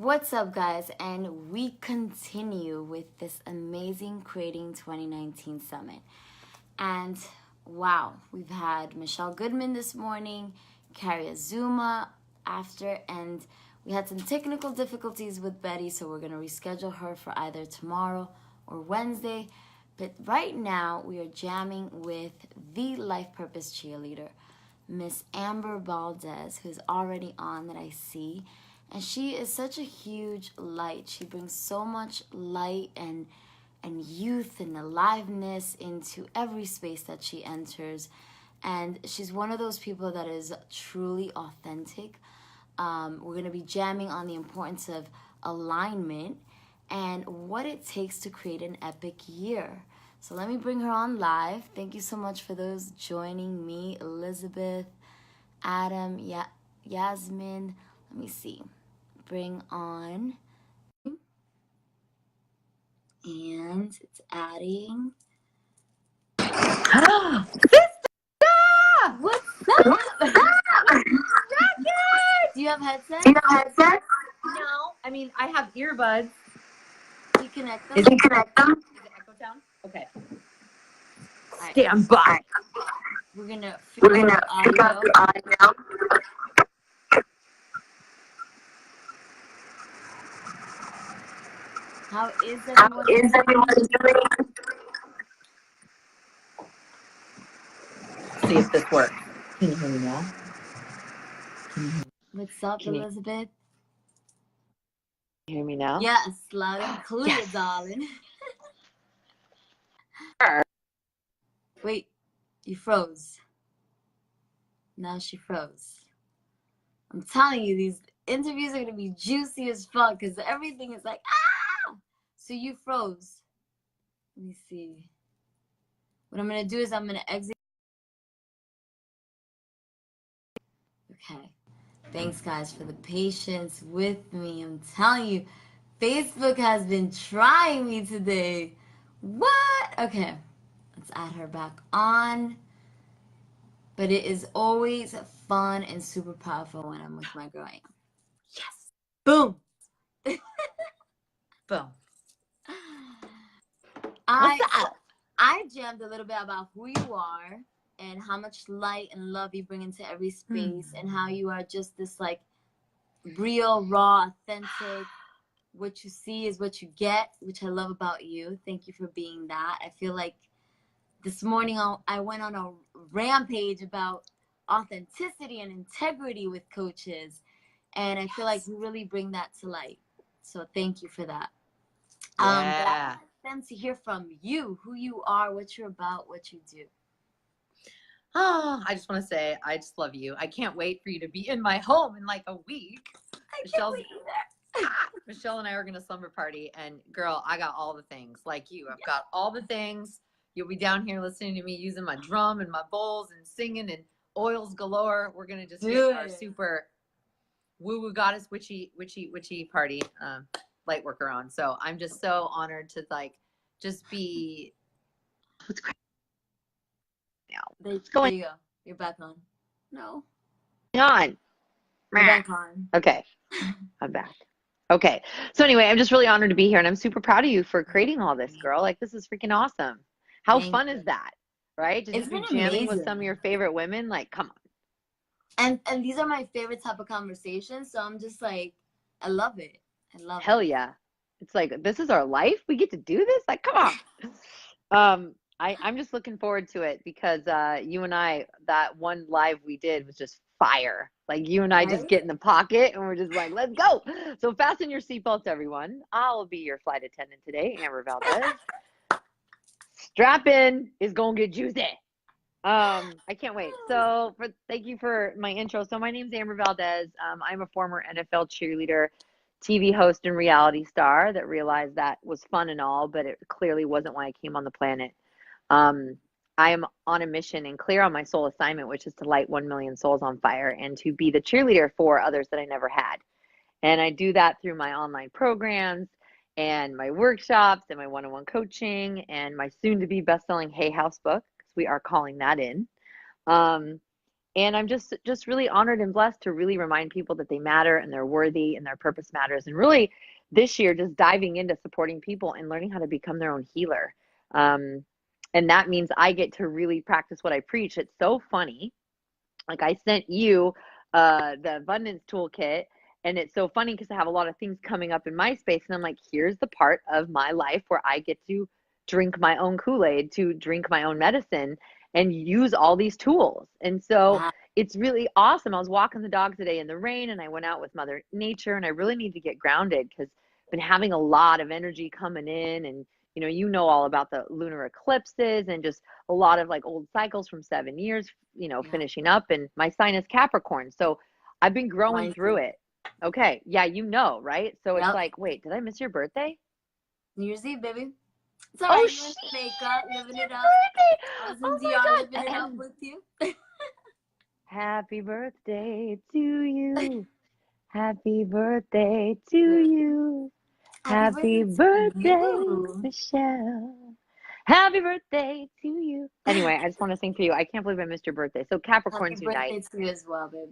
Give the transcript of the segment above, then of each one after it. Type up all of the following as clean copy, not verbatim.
What's up, guys? And we continue with this amazing Creating 2019 Summit. And wow, we've had Michelle Goodman this morning, Carrie Azuma after, and we had some technical difficulties with Betty, so we're going to reschedule her for either tomorrow or Wednesday. But right now, we are jamming with the Life Purpose cheerleader, Miss Amber Valdez, who's already on that I see. And she is such a huge light. She brings so much light and youth and aliveness into every space that she enters. And she's one of those people that is truly authentic. We're going to be jamming on the importance of alignment and what it takes to create an epic year. So let me bring her on live. Thank you so much for those joining me. Elizabeth, Adam, Yasmin. Let me see. Bring on. And it's adding. What's up? Do you have headsets? No. I mean, I have earbuds. Do you connect them? Is it Echo Town? Okay. Right. Stand by. We're gonna figure out the audio. How is everyone doing? See if this works. Can you hear me now? What's up, Elizabeth? Can you hear me now? Yes, loud and clear, Yes. darling. Sure. Wait, you froze. Now she froze. I'm telling you, these interviews are gonna be juicy as fuck because everything is like, ah! So you froze. Let me see. What I'm gonna do is I'm gonna exit. Okay. Thanks, guys, for the patience with me. I'm telling you, Facebook has been trying me today. What? Okay. Let's add her back on. But it is always fun and super powerful when I'm with my girl. Yes. Boom. Boom. What's up? I jammed a little bit about who you are and how much light and love you bring into every space and how you are just this like real, raw, authentic. What you see is what you get, which I love about you. Thank you for being that. I feel like this morning I went on a rampage about authenticity and integrity with coaches, and I feel like you really bring that to light. So thank you for that. But I want them to hear from you, who you are, what you're about, what you do. Oh, I just want to say, I just love you. I can't wait for you to be in my home in like a week. I can't wait either. Michelle and I are going to slumber party, and girl, I got all the things like you. I've got all the things. You'll be down here listening to me using my drum and my bowls and singing and oils galore. We're going to just get our super woo-woo goddess witchy party light worker on. So I'm just so honored to like just be. What's great now? There you go. You're back on. No. On. You're back on. Okay. I'm back. Okay. So anyway, I'm just really honored to be here, and I'm super proud of you for creating all this, girl. Like, this is freaking awesome. How fun is that? Right? Just be jamming with some of your favorite women. Like, come on. And these are my favorite type of conversations. So I'm just like, I love it. I love it. Hell yeah. It's like, this is our life. We get to do this. Like, come on. I'm just looking forward to it because you and I, that one live we did was just fire. Like, you and I just get in the pocket and we're just like, let's go. So fasten your seatbelts, everyone. I'll be your flight attendant today, Amber Valdez. Strap in is going to get juicy. I can't wait. So thank you for my intro. So my name's Amber Valdez. I'm a former NFL cheerleader, TV host, and reality star that realized that was fun and all, but it clearly wasn't why I came on the planet. I am on a mission and clear on my soul assignment, which is to light 1 million souls on fire and to be the cheerleader for others that I never had. And I do that through my online programs and my workshops and my one-on-one coaching and my soon-to-be best-selling Hay House book, because we are calling that in. And I'm just really honored and blessed to really remind people that they matter and they're worthy and their purpose matters. And really this year, just diving into supporting people and learning how to become their own healer. Um, and that means I get to really practice what I preach. It's so funny. Like I sent you the abundance toolkit, and it's so funny because I have a lot of things coming up in my space, and I'm like, here's the part of my life where I get to drink my own Kool-Aid, to drink my own medicine, and use all these tools. And so Yeah. it's really awesome. I was walking the dog today in the rain, and I went out with Mother Nature, and I really need to get grounded because I've been having a lot of energy coming in, and you know all about the lunar eclipses and just a lot of like old cycles from 7 years, Yeah. finishing up, and my sign is Capricorn. So I've been growing Mine through too. it. Okay. Yeah, right? So it's Yep. like, wait, did I miss your birthday? New Year's Eve, baby. It's all Oh, right. You went shit, to Jamaica, living it's it your up. birthday. I was in Oh DR my living it up God. with you. Happy birthday to you. Happy birthday to Yeah. you. Happy Happy birthday to birthday, you. Michelle. Happy birthday to you. Anyway, I just want to sing for you. I can't believe I missed your birthday. So Happy Capricorns unite. birthday to you as well, babe.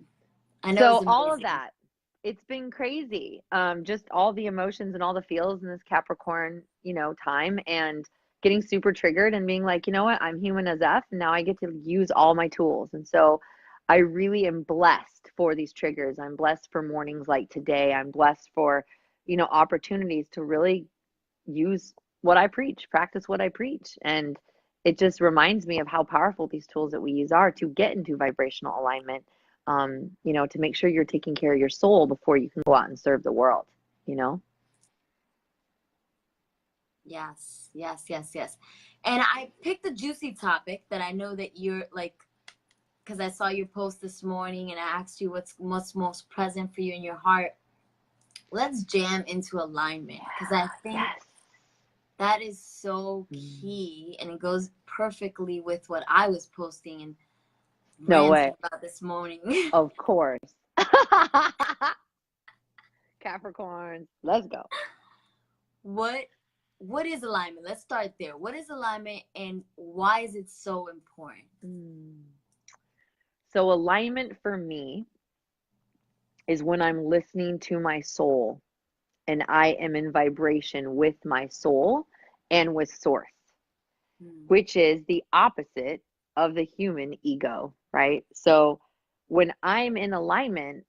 I know it was So all of amazing. that, it's been crazy. Just all the emotions and all the feels in this Capricorn, time, and getting super triggered and being like, you know what, I'm human as F, and now I get to use all my tools. And so I really am blessed for these triggers. I'm blessed for mornings like today. I'm blessed for, opportunities to really use what I preach, practice what I preach. And it just reminds me of how powerful these tools that we use are to get into vibrational alignment, to make sure you're taking care of your soul before you can go out and serve the world, you know? Yes, yes, yes, yes. And I picked a juicy topic that I know that you're like, because I saw your post this morning and I asked you what's most present for you in your heart. Let's jam into alignment because I think Yes. that is so Mm. key and it goes perfectly with what I was posting and No ranting way. about this morning. Of course. Capricorns, let's go. what what is alignment? Let's start there. What is alignment and why is it so important? Mm. So, alignment for me is when I'm listening to my soul and I am in vibration with my soul and with source, Hmm. which is the opposite of the human ego, right? So when I'm in alignment,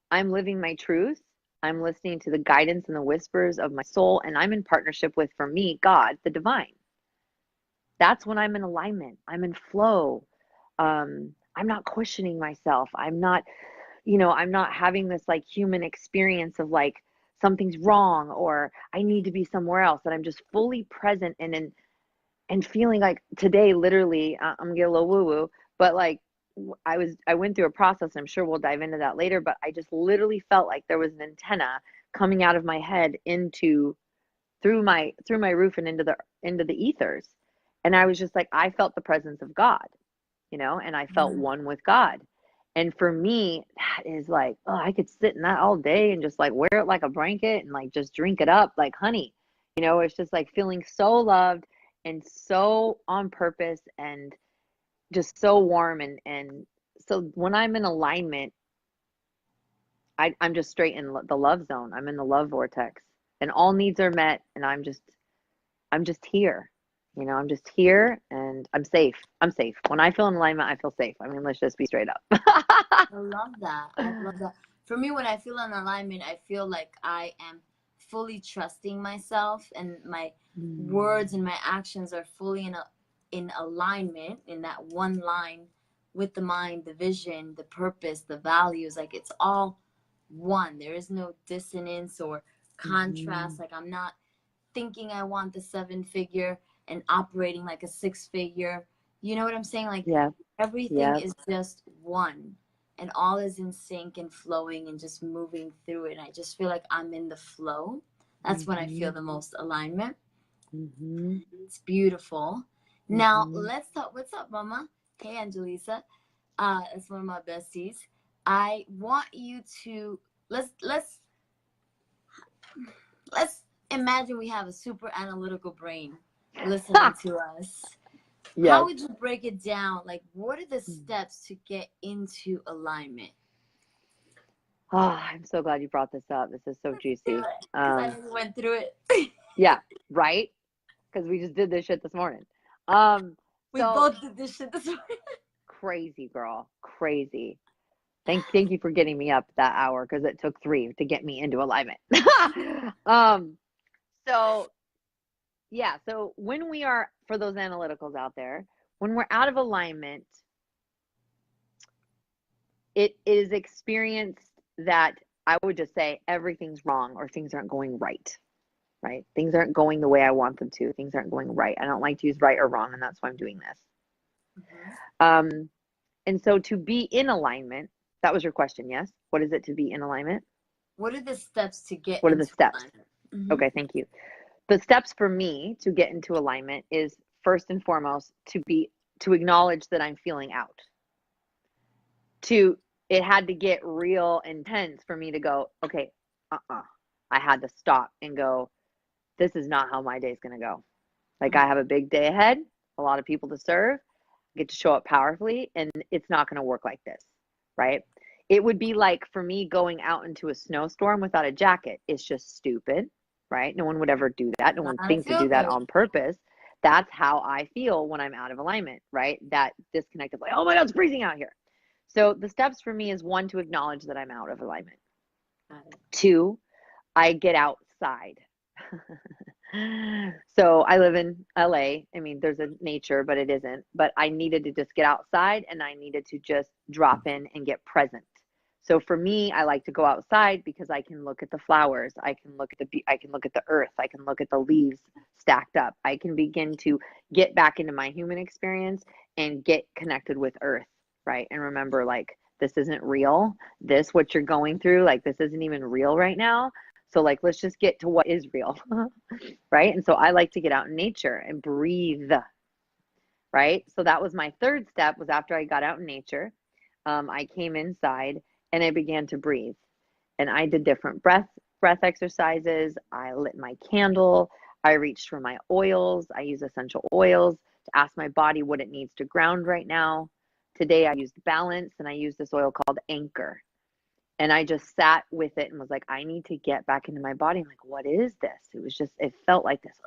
I'm living my truth. I'm listening to the guidance and the whispers of my soul, and I'm in partnership with, for me, God, the divine. That's when I'm in alignment. I'm in flow. I'm not questioning myself. I'm not having this like human experience of like something's wrong or I need to be somewhere else. That I'm just fully present and feeling like today, literally, I'm gonna get a little woo woo, but like I went through a process, and I'm sure we'll dive into that later, but I just literally felt like there was an antenna coming out of my head into through my roof and into the ethers. And I was just like, I felt the presence of God, and I felt Hmm. one with God. And for me, that is like, oh, I could sit in that all day and just like wear it like a blanket and like just drink it up like honey. It's just like feeling so loved and so on purpose and just so warm. And so when I'm in alignment, I'm just straight in the love zone. I'm in the love vortex and all needs are met. And I'm just here. I'm just here and I'm safe. I'm safe. When I feel in alignment, I feel safe. I mean, let's just be straight up. I love that. I love that. For me, when I feel in alignment, I feel like I am fully trusting myself and my words and Mm. my actions are fully in alignment in that one line with the mind, the vision, the purpose, the values. Like it's all one. There is no dissonance or contrast. Mhm. Like I'm not thinking I want the seven figure and operating like a six figure. You know what I'm saying? Like Yeah. everything Yeah. is just one and all is in sync and flowing and just moving through it. And I just feel like I'm in the flow. That's when I feel Mhm. the most alignment. Mhm. It's beautiful. Now Mhm. let's talk. What's up, Mama? Hey, Angelisa. That's one of my besties. I want you to let's imagine we have a super analytical brain listening to us. How Yes. would you break it down, like what are the steps to get into alignment? Oh, I'm so glad you brought this up. This is so juicy. Because I just went through it. Yeah, right? Because we just did this shit this morning. We So both did this shit this morning. crazy, girl, crazy. Thank you for getting me up that hour, because it took 3 to get me into alignment. So yeah, so when we are, for those analyticals out there, when we're out of alignment, it is experienced that I would just say everything's wrong or things aren't going right. Right? Things aren't going the way I want them to. Things aren't going right. I don't like to use right or wrong, and that's why I'm doing this. And so to be in alignment, that was your question, yes? What is it to be in alignment? What are the steps to get What are the into steps? alignment? Okay, thank you. The steps for me to get into alignment is, first and foremost, to acknowledge that I'm feeling out. It had to get real intense for me to go, okay, I had to stop and go, this is not how my day's going to go. Like, I have a big day ahead, a lot of people to serve, get to show up powerfully, and it's not going to work like this, right? It would be like for me going out into a snowstorm without a jacket. It's just stupid, right? No one would ever do that. No one thinks to do that on purpose. That's how I feel when I'm out of alignment, right? That disconnect of like, oh my God, it's freezing out here. So the steps for me is, 1, to acknowledge that I'm out of alignment. 2, I get outside. So I live in LA. I mean, there's a nature, but it isn't. But I needed to just get outside, and I needed to just drop in and get present. So for me, I like to go outside because I can look at the flowers. I can look at the earth. I can look at the leaves stacked up. I can begin to get back into my human experience and get connected with earth, right? And remember, like, this isn't real. What you're going through, like, this isn't even real right now. So, like, let's just get to what is real, right? And so I like to get out in nature and breathe, right? So that was my third step, was after I got out in nature, I came inside and I began to breathe. And I did different breath exercises. I lit my candle. I reached for my oils. I use essential oils to ask my body what it needs to ground right now. Today I used balance, and I used this oil called Anchor. And I just sat with it and was like, I need to get back into my body. I'm like, what is this? It felt like this,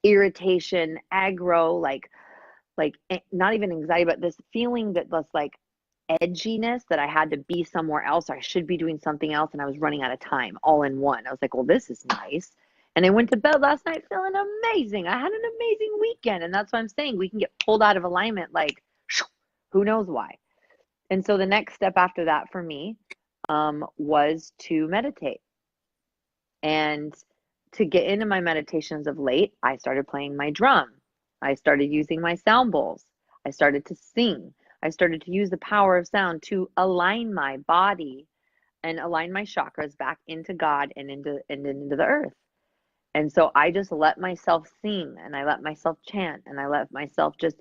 irritation, aggro, like not even anxiety, but this feeling that was like edginess, that I had to be somewhere else, or I should be doing something else. And I was running out of time all in one. I was like, well, this is nice. And I went to bed last night feeling amazing. I had an amazing weekend. And that's what I'm saying. We can get pulled out of alignment, like, who knows why. And so the next step after that for me was to meditate. And to get into my meditations of late, I started playing my drum. I started using my sound bowls. I started to sing. I started to use the power of sound to align my body and align my chakras back into God and into the earth. And so I just let myself sing, and I let myself chant, and I let myself just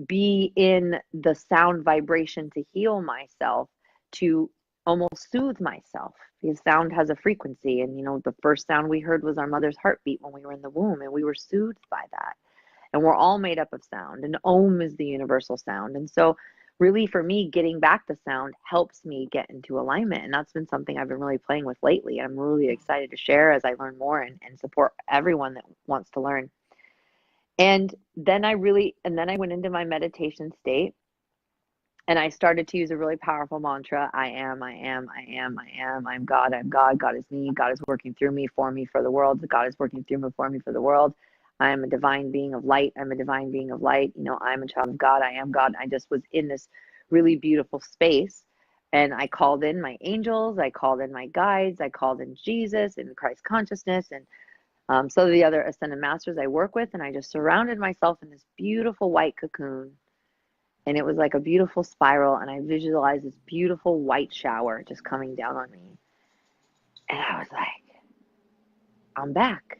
be in the sound vibration to heal myself, to almost soothe myself, because sound has a frequency. And the first sound we heard was our mother's heartbeat when we were in the womb, and we were soothed by that. And we're all made up of sound, and Om is the universal sound. And so really, for me, getting back to sound helps me get into alignment. And that's been something I've been really playing with lately. I'm really excited to share as I learn more and support everyone that wants to learn. And then I went into my meditation state, and I started to use a really powerful mantra. I am, I am, I am, I am. I'm God, I'm God. God is me. God is working through me, for me, for the world. God is working through me, for me, for the world. I am a divine being of light. I'm a divine being of light. I'm a child of God. I am God. I just was in this really beautiful space. And I called in my angels. I called in my guides. I called in Jesus and Christ consciousness. And so the other ascended masters I work with. And I just surrounded myself in this beautiful white cocoon. And it was like a beautiful spiral. And I visualized this beautiful white shower just coming down on me. And I was like, I'm back.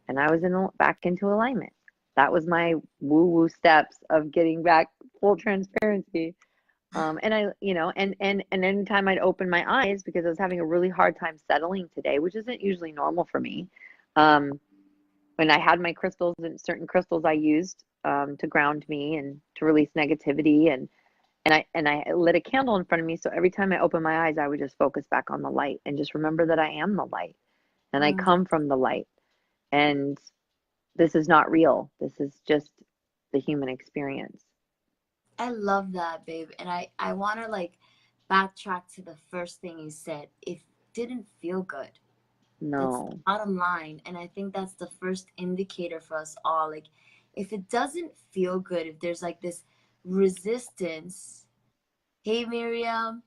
And I was back into alignment. That was my woo-woo steps of getting back full transparency. And I, and anytime I'd open my eyes, because I was having a really hard time settling today, which isn't usually normal for me. when I had my crystals and certain crystals I used to ground me and to release negativity, and I lit a candle in front of me. So every time I opened my eyes, I would just focus back on the light and just remember that I am the light and I Mm, come from the light. And this is not real. This is just the human experience. I love that, babe. And I want to like backtrack to the first thing you said. It didn't feel good. That's the No. bottom line. And I think that's the first indicator for us all. Like, if it doesn't feel good, if there's like this resistance, hey, Miriam,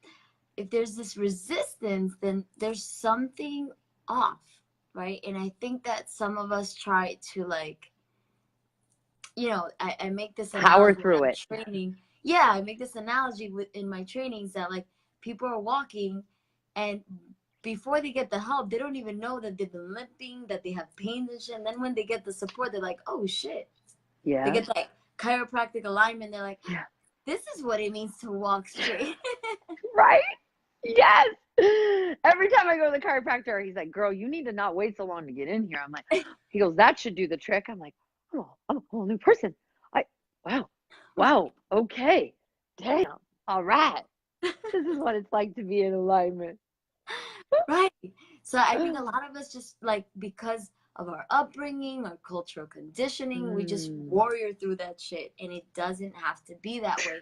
if there's this resistance, then there's something off, right? And I think that some of us try to like, I make this Power analogy when through I'm it. training. Yeah, I make this analogy in my trainings that like people are walking and before they get the help, they don't even know that they've been limping, that they have pains and shit. And then when they get the support, they're like, oh shit. They Yeah. get like chiropractic alignment. They're like, Yeah. this is what it means to walk straight. Right? Yes. Every time I go to the chiropractor, he's like, girl, you need to not wait so long to get in here. I'm like, he goes, that should do the trick. I'm like, oh, I'm a whole new person. Wow. Wow. Okay. Damn. All right. This is what it's like to be in alignment. Right. So I think a lot of us just like because of our upbringing, our cultural conditioning, we just Mm. warrior through that shit. And it doesn't have to be that way.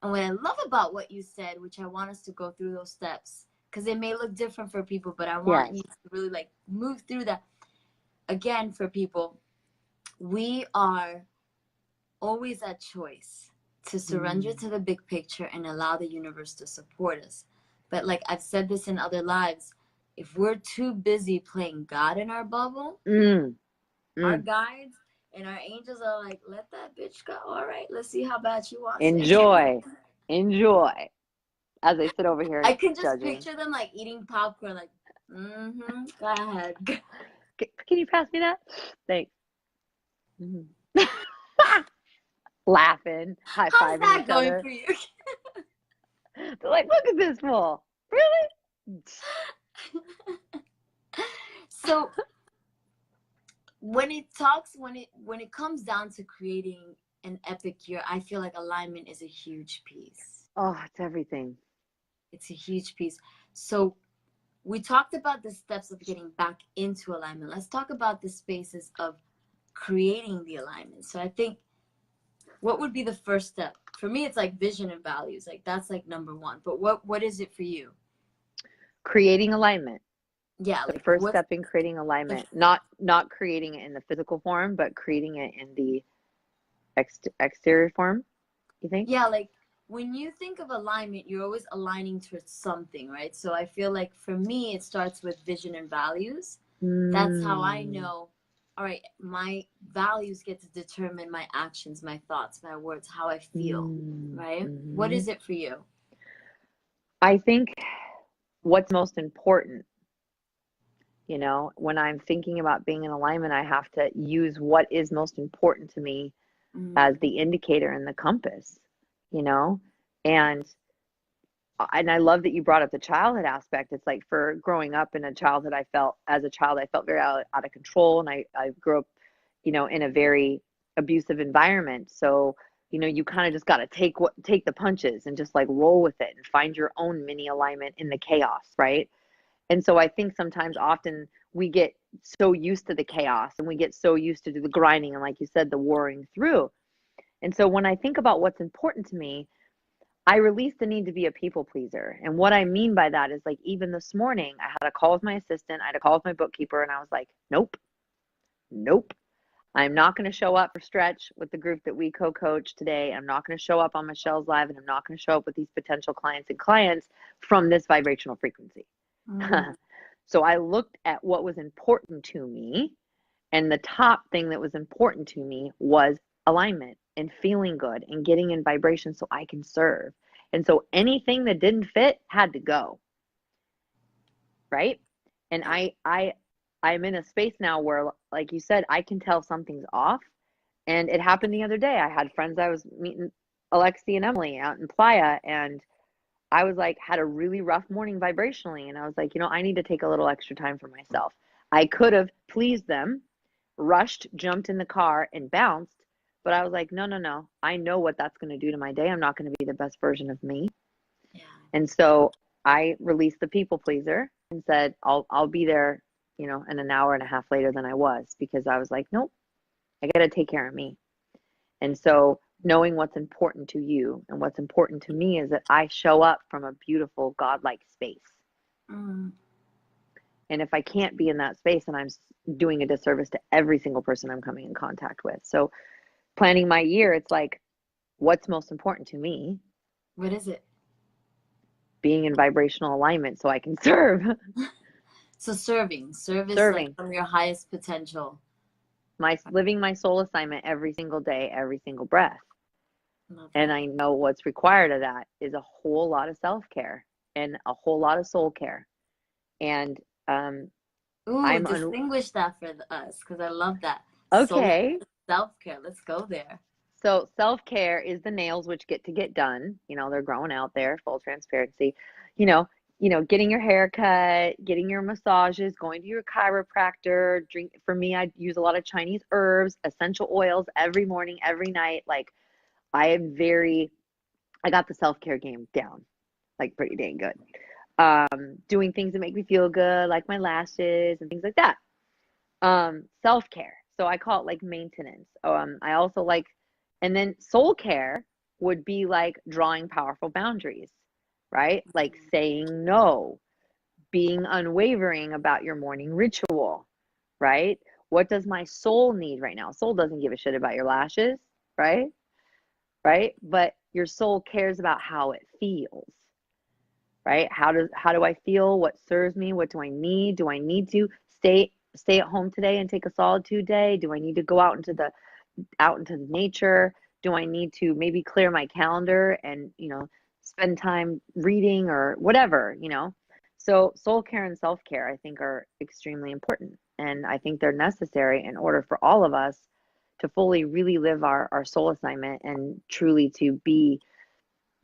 And what I love about what you said, which I want us to go through those steps, because it may look different for people, but I want Yes. you to really like move through that. Again, for people, we are always at choice to surrender to the big picture and allow the universe to support us. But like I've said this in other lives, if we're too busy playing God in our bubble, Mm. our Mm. guides and our angels are like, let that bitch go. All right, let's see how bad she wants it. Enjoy. Enjoy. As I sit over here I can just judging. picture them like eating popcorn, like, go ahead. Can you pass me that? Thanks. Mm. Laughing, high How's fiving that each going other. for you? They're like, look at this fool. Really? So when it comes down to creating an epic year, I feel like alignment is a huge piece. Oh, it's everything. It's a huge piece. So we talked about the steps of getting back into alignment. Let's talk about the spaces of creating the alignment. So I think what would be the first step? For me, it's like vision and values. Like that's like number one. But what is it for you? Creating alignment. Yeah, The like first what's step in creating the alignment. Not creating it in the physical form, but creating it in the exterior form, you think? yeah, like when you think of alignment, you're always aligning towards something, right? So I feel like for me, it starts with vision and values. That's how I Mm. know, all right, my values get to determine my actions, my thoughts, my words, how I feel, Mm. right? What Mhm. is it for you? I think what's most important, when I'm thinking about being in alignment, I have to use what is most important to me as Mm, the indicator and the compass, you know? And I love that you brought up the childhood aspect. It's like for growing up in a childhood, as a child, I felt very out of control. And I grew up, in a very abusive environment. So, you kind of just got to take the punches and just like roll with it and find your own mini alignment in the chaos. Right. And so I think sometimes often we get so used to the chaos and we get so used to the grinding and like you said, the warring through. And so when I think about what's important to me, I release the need to be a people pleaser. And what I mean by that is like even this morning, I had a call with my assistant, I had a call with my bookkeeper, and I was like, nope, nope. I'm not going to show up for stretch with the group that we co-coach today. I'm not going to show up on Michelle's live, and I'm not going to show up with these potential clients from this vibrational frequency. mm, So I looked at what was important to me, and the top thing that was important to me was alignment and feeling good and getting in vibration so I can serve. And so anything that didn't fit had to go, right? And yeah. I'm in a space now where, like you said, I can tell something's off. And it happened the other day. I had friends, I was meeting Alexi and Emily out in Playa, and I was like, had a really rough morning vibrationally. And I was like, I need to take a little extra time for myself. I could have pleased them, rushed, jumped in the car, and bounced. But I was like, no, no, no. I know what that's going to do to my day. I'm not going to be the best version of me. Yeah. And so I released the people pleaser and said, I'll be there, in an hour and a half later than I was, because I was like, nope, I got to take care of me. And so knowing what's important to you and what's important to me is that I show up from a beautiful godlike space. Mm. And if I can't be in that space, then I'm doing a disservice to every single person I'm coming in contact with. So planning my year, it's like, what's most important to me? What is it? Being in vibrational alignment so I can serve. So service like Serving. from your highest potential. Living my soul assignment every single day, every single breath. Love And that. I know what's required of that is a whole lot of self-care and a whole lot of soul care. And Ooh, distinguish that for us, because I love that. okay. Self-care. Let's go there. So self-care is the nails which get done. They're growing out there, full transparency. Getting your hair cut, getting your massages, going to your chiropractor, for me, I use a lot of Chinese herbs, essential oils every morning, every night. Like I got the self-care game down, like pretty dang good. Doing things that make me feel good, like my lashes and things like that. Self-care. So I call it like maintenance. I also like, and then soul care would be like drawing powerful boundaries, right? Like saying no, being unwavering about your morning ritual, right? What does my soul need right now? Soul doesn't give a shit about your lashes, right? Right? But your soul cares about how it feels, right? How do I feel? What serves me? What do I need? Do I need to stay at home today and take a solitude day? Do I need to go out into the nature? Do I need to maybe clear my calendar and, spend time reading or whatever, So soul care and self-care, I think, are extremely important. And I think they're necessary in order for all of us to fully really live our soul assignment and truly to be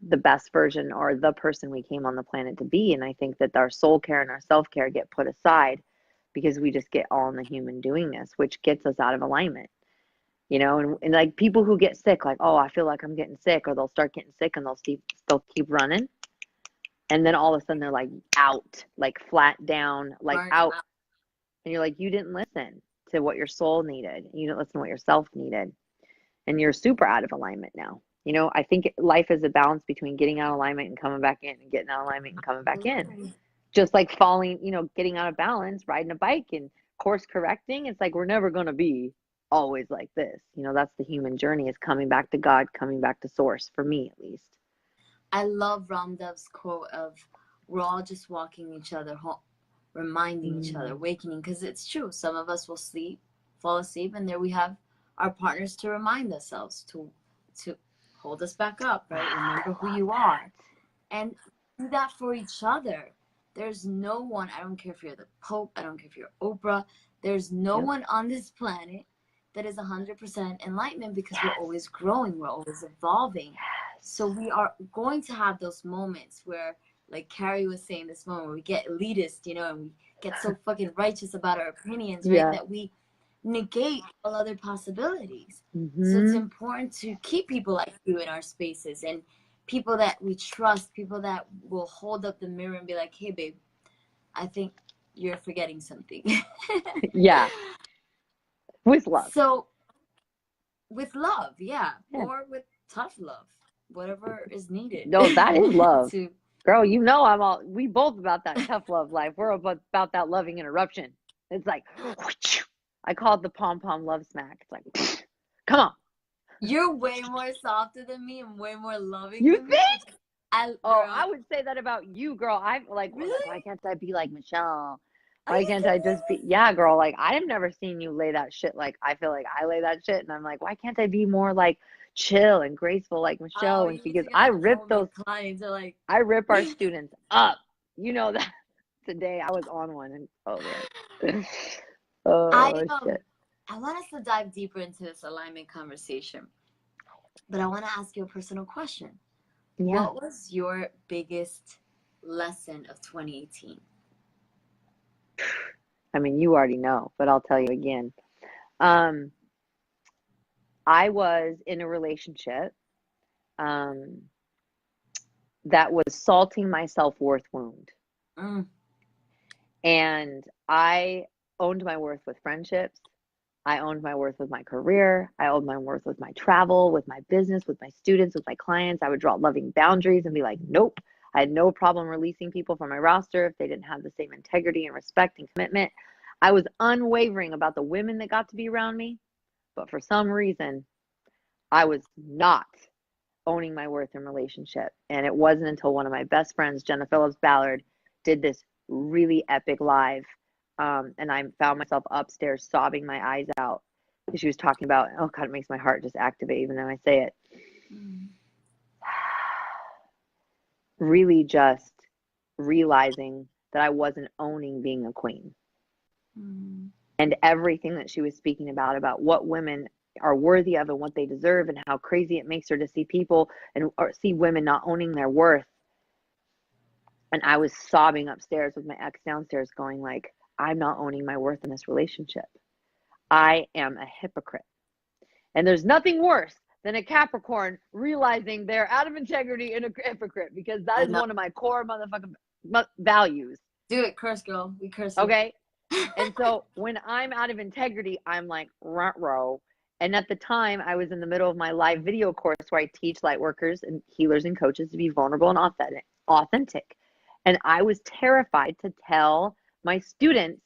the best version or the person we came on the planet to be. And I think that our soul care and our self-care get put aside because we just get all in the human doingness, which gets us out of alignment. And like people who get sick, like, oh, I feel like I'm getting sick, or they'll start getting sick and they'll keep running. And then all of a sudden they're like out, like flat down, like out. And you're like, you didn't listen to what your soul needed. You didn't listen to what your self needed. And you're super out of alignment now. I think life is a balance between getting out of alignment and coming back in, and getting out of alignment and coming back in. Just like falling, getting out of balance, riding a bike and course correcting. It's like, we're never going to be always like this. That's the human journey, is coming back to God, coming back to source, for me at least. I love Ramdev's quote of, we're all just walking each other home, reminding each other, awakening, because it's true. Some of us will fall asleep, and there we have our partners to remind ourselves, to hold us back up, right? Remember who you are. And do that for each other. There's no one, I don't care if you're the Pope, I don't care if you're Oprah, there's no one on this planet that is 100% enlightenment, because we're always growing, we're always evolving. So we are going to have those moments where, like Carrie was saying, this moment where we get elitist, and we get so fucking righteous about our opinions, right? That we negate all other possibilities. So it's important to keep people like you in our spaces, and people that we trust, people that will hold up the mirror and be like, hey babe, I think you're forgetting something. Yeah. With love. So with love, yeah. Or with tough love, whatever is needed. No, that is love. Girl, we both about that tough love life. We're about that loving interruption. It's like, I call it the pom-pom love smack. It's like, come on. You're way more softer than me and way more loving than me. You think? I would say that about you, girl. I'm like, really? Why can't I be like Michelle? Why can't I just be? Yeah, girl. Like, I've never seen you lay that shit. Like, I feel like I lay that shit, and I'm like, why can't I be more like chill and graceful like Michelle? When she gives, I rip those clients are like, I rip our students up. You know that. Today I was on one, and oh man. Shit. I want us to dive deeper into this alignment conversation, but I want to ask you a personal question. Yeah. What was your biggest lesson of 2018? I mean, you already know, but I'll tell you again. Um, I was in a relationship um, that was salting my self-worth wound. Mm. And I owned my worth with friendships. I owned my worth with my career. I owned my worth with my travel, with my business, with my students, with my clients. I would draw loving boundaries and be like, nope. I had no problem releasing people from my roster if they didn't have the same integrity and respect and commitment. I was unwavering about the women that got to be around me, but for some reason, I was not owning my worth in relationship. And it wasn't until one of my best friends, Jenna Phillips Ballard, did this really epic live. And I found myself upstairs sobbing my eyes out. She was talking about, oh God, it makes my heart just activate even though I say it. Mm. Really just realizing that I wasn't owning being a queen. Mm. And everything that she was speaking about what women are worthy of and what they deserve, and how crazy it makes her to see people or see women not owning their worth. And I was sobbing upstairs with my ex downstairs going like, I'm not owning my worth in this relationship. I am a hypocrite. And there's nothing worse than a Capricorn realizing they're out of integrity and a hypocrite, because that I is know. one of my core motherfucking values. Do it, curse girl. We curse you. Okay. And so when I'm out of integrity, I'm like, runt row. And at the time, I was in the middle of my live video course where I teach light workers and healers and coaches to be vulnerable and authentic. And I was terrified to tell my students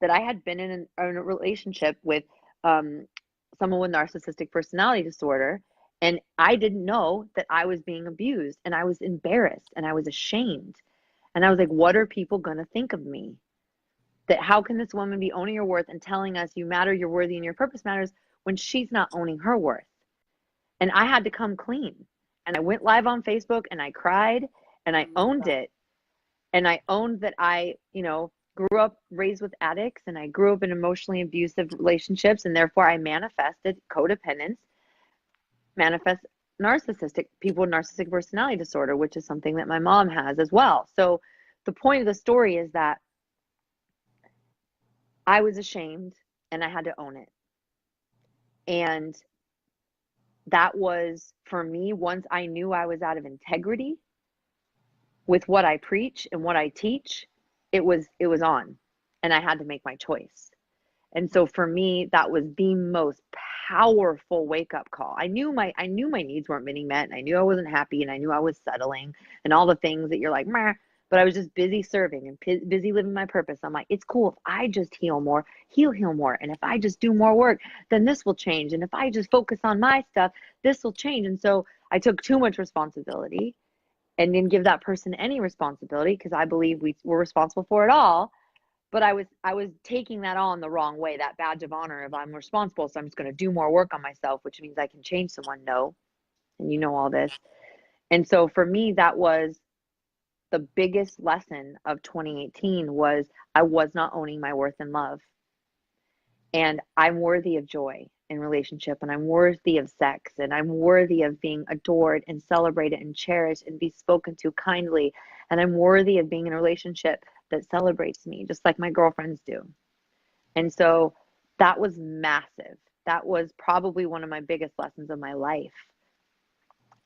that I had been in a relationship with someone with narcissistic personality disorder. And I didn't know that I was being abused. And I was embarrassed and I was ashamed. And I was like, what are people going to think of me? That how can this woman be owning her worth and telling us you matter, you're worthy, and your purpose matters when she's not owning her worth? And I had to come clean. And I went live on Facebook and I cried and I owned it. And I owned that I, grew up raised with addicts and I grew up in emotionally abusive relationships. And therefore I manifested codependence, manifest narcissistic people with narcissistic personality disorder, which is something that my mom has as well. So the point of the story is that I was ashamed and I had to own it. And that was for me, once I knew I was out of integrity with what I preach and what I teach, it was on, and I had to make my choice. And so for me, that was the most powerful wake up call. I knew my needs weren't being met, and I knew I wasn't happy, and I knew I was settling and all the things that you're like, meh. But I was just busy serving and busy living my purpose. I'm like, it's cool if I just heal more, he'll heal more. And if I just do more work, then this will change. And if I just focus on my stuff, this will change. And so I took too much responsibility and didn't give that person any responsibility, because I believe we're responsible for it all. But I was taking that on the wrong way, that badge of honor of I'm responsible, so I'm just going to do more work on myself, which means I can change someone. No. And you know all this. And so for me, that was the biggest lesson of 2018 was I was not owning my worth in love. And I'm worthy of joy in relationship, and I'm worthy of sex, and I'm worthy of being adored and celebrated and cherished and be spoken to kindly. And I'm worthy of being in a relationship that celebrates me just like my girlfriends do. And so that was massive. That was probably one of my biggest lessons of my life.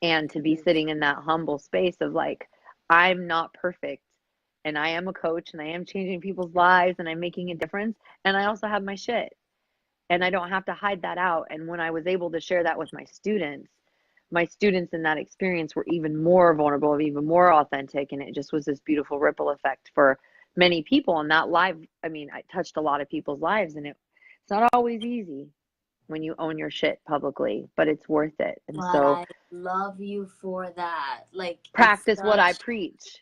And to be sitting in that humble space of like, I'm not perfect, and I am a coach, and I am changing people's lives, and I'm making a difference, and I also have my shit, and I don't have to hide that out. And when I was able to share that with my students in that experience were even more vulnerable, even more authentic, and it just was this beautiful ripple effect for many people. And that live, I mean, I touched a lot of people's lives, and it's not always easy when you own your shit publicly, but it's worth it. And But so I love you for that. Like, practice what I preach.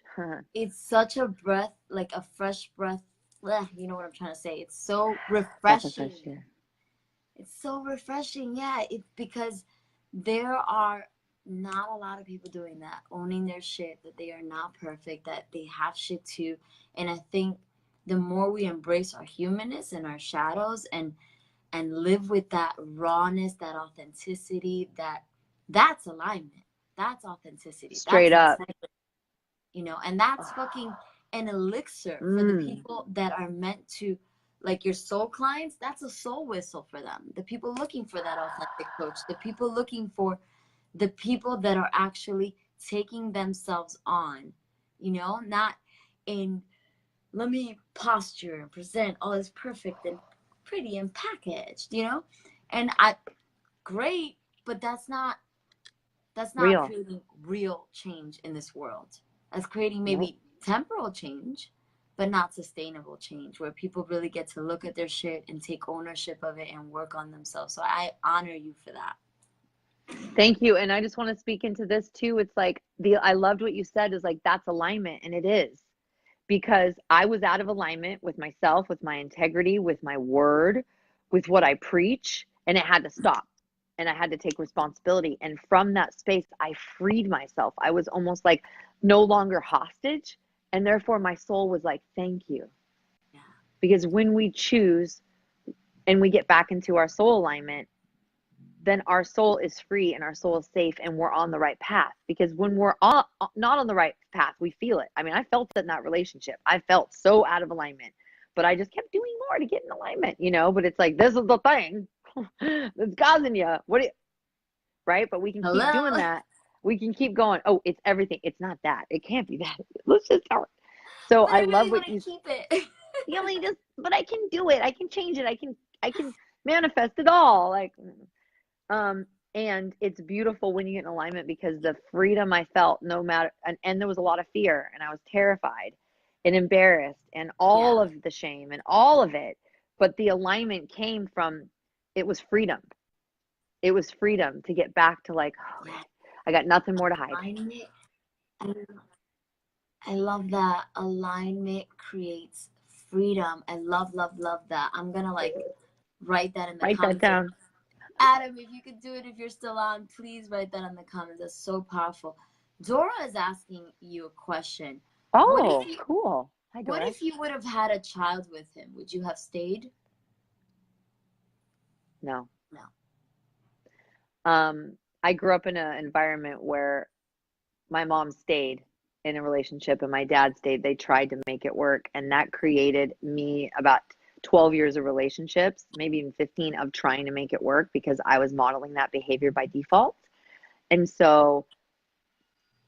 it's such a breath, like a fresh breath. You know what I'm trying to say? It's so Breath of refreshing. fresh air. It's so refreshing. Yeah, it's because there are not a lot of people doing that, owning their shit, that they are not perfect, that they have shit too. And I think the more we embrace our humanness and our shadows and live with that rawness, that authenticity, that's alignment. That's authenticity. Straight That's up. integrity, and that's fucking an elixir for the people that are meant to Like your soul clients, that's a soul whistle for them. The people looking for that authentic coach, the people looking for the people that are actually taking themselves on, not in, let me posture and present all this perfect and pretty and packaged. And great, but that's not Real. creating real change in this world. That's creating Nope. maybe temporal change, but not sustainable change, where people really get to look at their shit and take ownership of it and work on themselves. So I honor you for that. Thank you. And I just want to speak into this too. It's like I loved what you said is like, that's alignment. And it is, because I was out of alignment with myself, with my integrity, with my word, with what I preach, and it had to stop. And I had to take responsibility. And from that space, I freed myself. I was almost like no longer hostage. And therefore, my soul was like, thank you. Yeah. Because when we choose and we get back into our soul alignment, then our soul is free and our soul is safe and we're on the right path. Because when we're not on the right path, we feel it. I mean, I felt it in that relationship. I felt so out of alignment, but I just kept doing more to get in alignment. But it's like, this is the thing that's causing you. Right? But we can keep Hello. doing that. We can keep going. Oh, it's everything. It's not that. It can't be that. Let's just start. So But I I really love want what to you keep it. only just, but I can do it. I can change it. I can manifest it all. Like, um, and it's beautiful when you get in alignment, because the freedom I felt, no matter, and there was a lot of fear, and I was terrified and embarrassed and all Yeah. of the shame and all of it. But the alignment came from, it was freedom. It was freedom to get back to like, okay, Yeah. I got nothing more to hide. Alignment. I, I love that. Alignment creates freedom. I love, love, love that. I'm going to write that in the Write that comments. down. Adam, if you could do it, if you're still on, please write that in the comments. That's so powerful. Dora is asking you a question. What if Oh, you cool. Hi, what Doris. if you would have had a child with him? Would you have stayed? No. No. I grew up in an environment where my mom stayed in a relationship and my dad stayed. They tried to make it work, and that created me about 12 years of relationships, maybe even 15, of trying to make it work because I was modeling that behavior by default. And so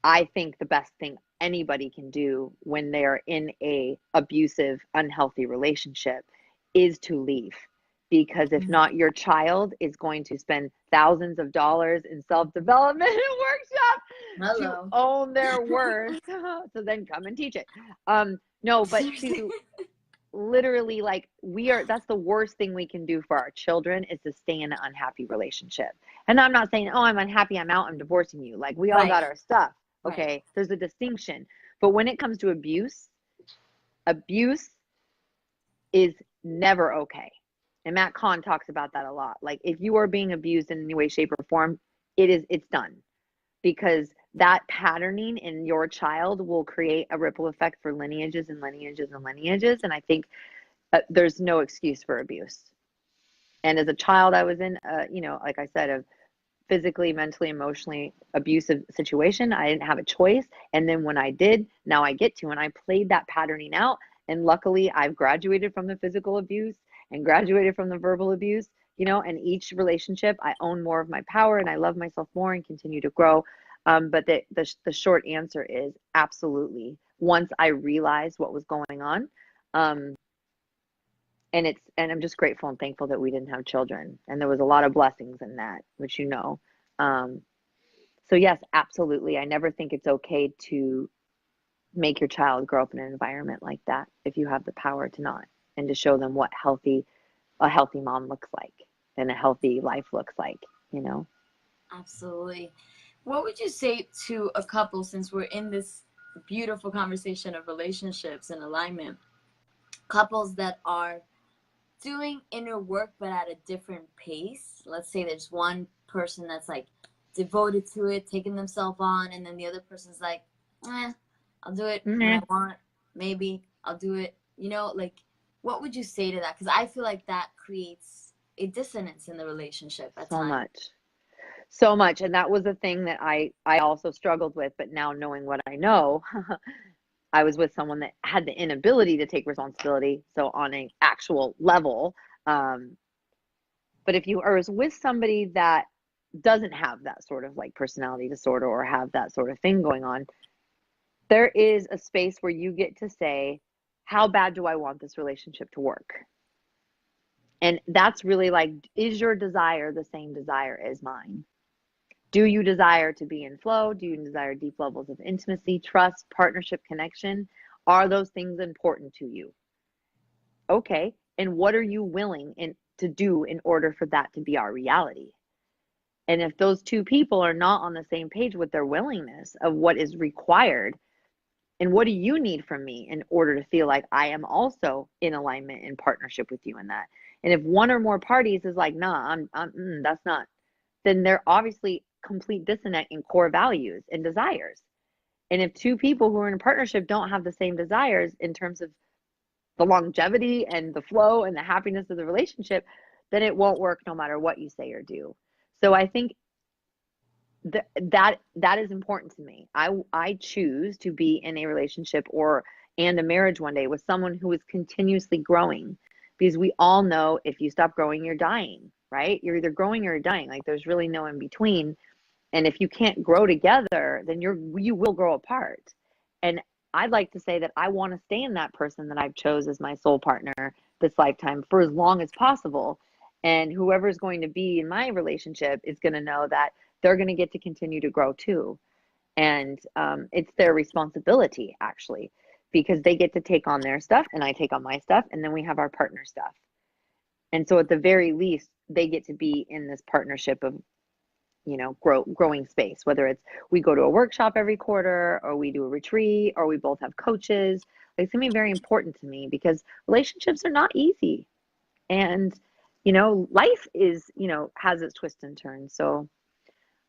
I think the best thing anybody can do when they're in a abusive, unhealthy relationship is to leave. Because if not, your child is going to spend thousands of dollars in self-development workshops to Hello. own their worth. So then come and teach it. No, but Seriously. to literally, like, that's the worst thing we can do for our children, is to stay in an unhappy relationship. And I'm not saying, oh, I'm unhappy, I'm out, I'm divorcing you. Like, we all Right. got our stuff. Right. Okay, there's a distinction. But when it comes to abuse is never okay. And Matt Kahn talks about that a lot. Like, if you are being abused in any way, shape, or form, it's done. Because that patterning in your child will create a ripple effect for lineages and lineages and lineages. And I think there's no excuse for abuse. And as a child, I was in, like I said, a physically, mentally, emotionally abusive situation. I didn't have a choice. And then when I did, now I get to, and I played that patterning out. And luckily, I've graduated from the physical abuse and graduated from the verbal abuse, and each relationship, I own more of my power and I love myself more and continue to grow. But the short answer is absolutely. Once I realized what was going on, um, and I'm just grateful and thankful that we didn't have children, and there was a lot of blessings in that, which um, so yes, absolutely. I never think it's okay to make your child grow up in an environment like that if you have the power to not, and to show them what a healthy mom looks like and a healthy life looks like. Absolutely. What would you say to a couple, since we're in this beautiful conversation of relationships and alignment, couples that are doing inner work but at a different pace? Let's say there's one person that's like devoted to it, taking themselves on, and then the other person's like, I'll do it when I want, maybe I'll do it, like, what would you say to that? Because I feel like that creates a dissonance in the relationship at So times. much. So much. And that was a thing that I also struggled with, but now knowing what I know, I was with someone that had the inability to take responsibility. So on an actual level, but if you are with somebody that doesn't have that sort of like personality disorder or have that sort of thing going on, there is a space where you get to say, how bad do I want this relationship to work? And that's really like, is your desire the same desire as mine? Do you desire to be in flow? Do you desire deep levels of intimacy, trust, partnership, connection? Are those things important to you? Okay. And what are you willing to do in order for that to be our reality? And if those two people are not on the same page with their willingness of what is required, and what do you need from me in order to feel like I am also in alignment and partnership with you in that? And if one or more parties is like, nah, that's not, then they're obviously complete dissonant in core values and desires. And if two people who are in a partnership don't have the same desires in terms of the longevity and the flow and the happiness of the relationship, then it won't work no matter what you say or do. So I think that is important to me. I choose to be in a relationship and a marriage one day with someone who is continuously growing, because we all know if you stop growing, you're dying, right? You're either growing or you're dying. Like there's really no in between. And if you can't grow together, then you will grow apart. And I'd like to say that I want to stay in that person that I've chose as my soul partner this lifetime for as long as possible. And whoever's going to be in my relationship is going to know that they're going to get to continue to grow too. And it's their responsibility, actually, because they get to take on their stuff and I take on my stuff. And then we have our partner stuff. And so at the very least, they get to be in this partnership of, growing space, whether it's we go to a workshop every quarter or we do a retreat or we both have coaches. Like, it's going to be very important to me because relationships are not easy. And, life is, has its twists and turns. So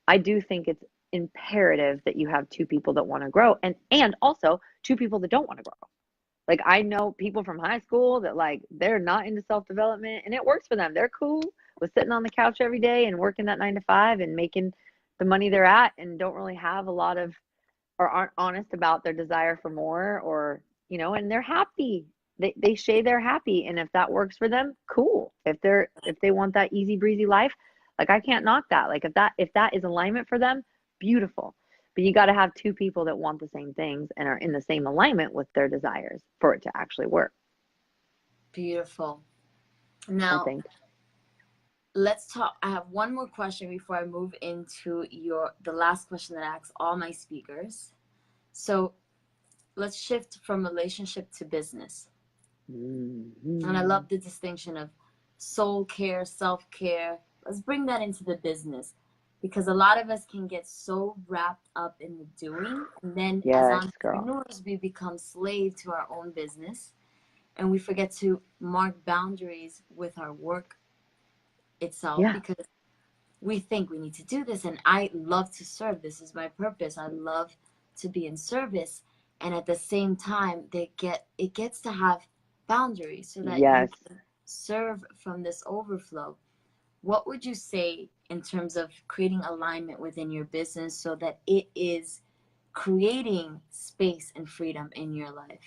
I do think it's imperative that you have two people that want to grow and also two people that don't want to grow. Like, I know people from high school that like they're not into self-development and it works for them. They're cool with sitting on the couch every day and working that 9 to 5 and making the money they're at and don't really have a lot of or aren't honest about their desire for more or and they're happy. They say they're happy, and if that works for them, cool. If they want that easy breezy life, like I can't knock that. Like if that is alignment for them, beautiful. But you got to have two people that want the same things and are in the same alignment with their desires for it to actually work. Beautiful. I Now, think. let's talk. I have one more question before I move into the last question that I ask all my speakers. So let's shift from relationship to business. Mm-hmm. And I love the distinction of soul care, self-care. Let's bring that into the business, because a lot of us can get so wrapped up in the doing, and then as entrepreneurs, we become slave to our own business, and we forget to mark boundaries with our work itself, because we think we need to do this, and I love to serve. This is my purpose. I love to be in service, and at the same time, it gets to have boundaries so that you can serve from this overflow. What would you say in terms of creating alignment within your business so that it is creating space and freedom in your life?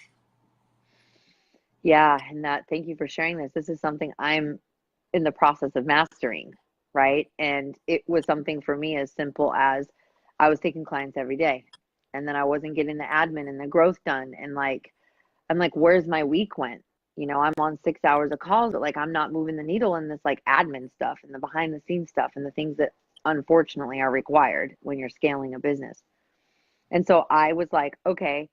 Yeah, and thank you for sharing this. This is something I'm in the process of mastering, right? And it was something for me as simple as I was taking clients every day, and then I wasn't getting the admin and the growth done. And I'm like, where's my week went? I'm on 6 hours of calls, but like I'm not moving the needle in this like admin stuff and the behind the scenes stuff and the things that unfortunately are required when you're scaling a business. And so I was like, okay,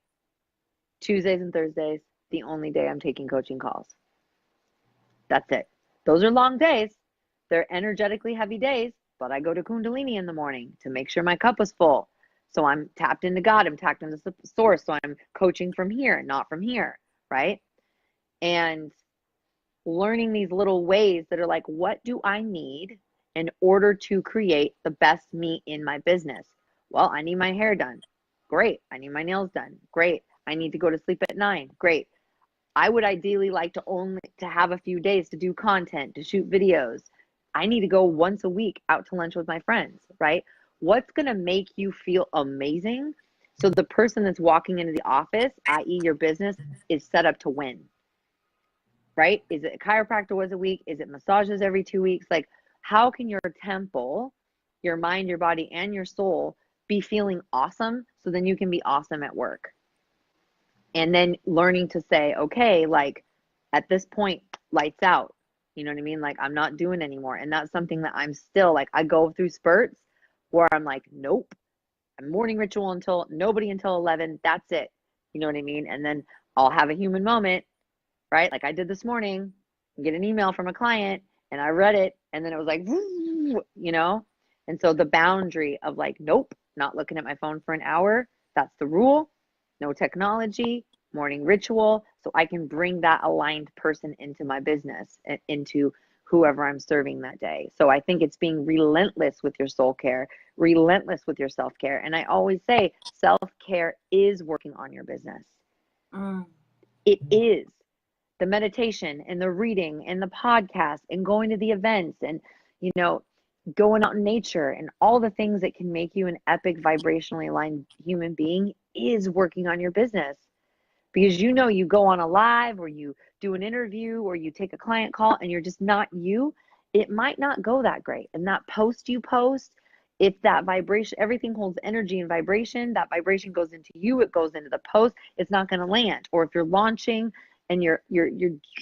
Tuesdays and Thursdays, the only day I'm taking coaching calls. That's it. Those are long days. They're energetically heavy days, but I go to Kundalini in the morning to make sure my cup is full. So I'm tapped into God, I'm tapped into the source. So I'm coaching from here, not from here, right? And learning these little ways that are like, what do I need in order to create the best me in my business? Well, I need my hair done. Great. I need my nails done. Great. I need to go to sleep at 9. Great. I would ideally like to have a few days to do content, to shoot videos. I need to go once a week out to lunch with my friends, right? What's going to make you feel amazing So the person that's walking into the office, i.e. your business, is set up to win, right? Is it a chiropractor once a week? Is it massages every 2 weeks? Like, how can your temple, your mind, your body, and your soul be feeling awesome so then you can be awesome at work? And then learning to say, okay, like at this point, lights out. You know what I mean? Like, I'm not doing anymore. And that's something that I'm still like, I go through spurts where I'm like, nope, morning ritual until nobody until 11. That's it. You know what I mean? And then I'll have a human moment, right? Like I did this morning, get an email from a client and I read it and then it was like, you know? And so the boundary of like, nope, not looking at my phone for an hour. That's the rule. No technology, morning ritual. So I can bring that aligned person into my business and into whoever I'm serving that day. So I think it's being relentless with your soul care, relentless with your self-care. And I always say self-care is working on your business. It is. The meditation and the reading and the podcast and going to the events and, you know, going out in nature and all the things that can make you an epic vibrationally aligned human being is working on your business. Because you know, you go on a live or you do an interview or you take a client call and you're just not you, it might not go that great. And that post you post, if that vibration, everything holds energy and vibration, that vibration goes into you, it goes into the post, it's not going to land. Or if you're launching and you're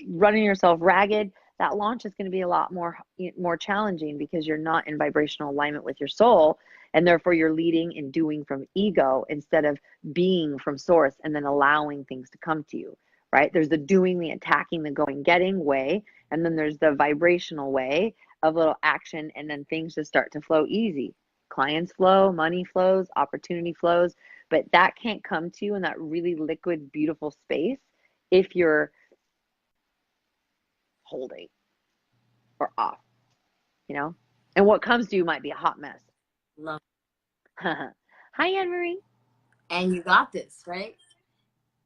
running yourself ragged, that launch is going to be a lot more challenging because you're not in vibrational alignment with your soul, and therefore you're leading and doing from ego instead of being from source and then allowing things to come to you, right? There's the doing, the attacking, the going, getting way, and then there's the vibrational way of little action, and then things just start to flow easy. Clients flow, money flows, opportunity flows, but that can't come to you in that really liquid, beautiful space if you're holding or off, you know? And what comes to you might be a hot mess. Love. Hi, Anne Marie. And you got this, right?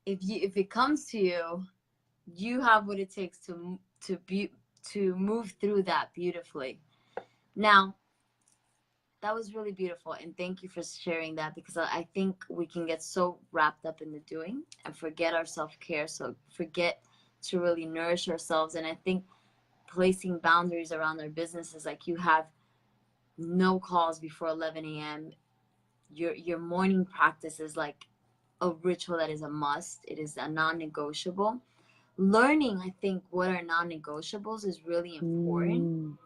If it comes to you, you have what it takes to move through that beautifully. Now, that was really beautiful, and thank you for sharing that, because I think we can get so wrapped up in the doing and forget our self-care, so forget to really nourish ourselves. And I think placing boundaries around our businesses, like you have no calls before 11 a.m. Your morning practice is like a ritual that is a must. It is a non-negotiable. Learning, I think, what are non-negotiables is really important.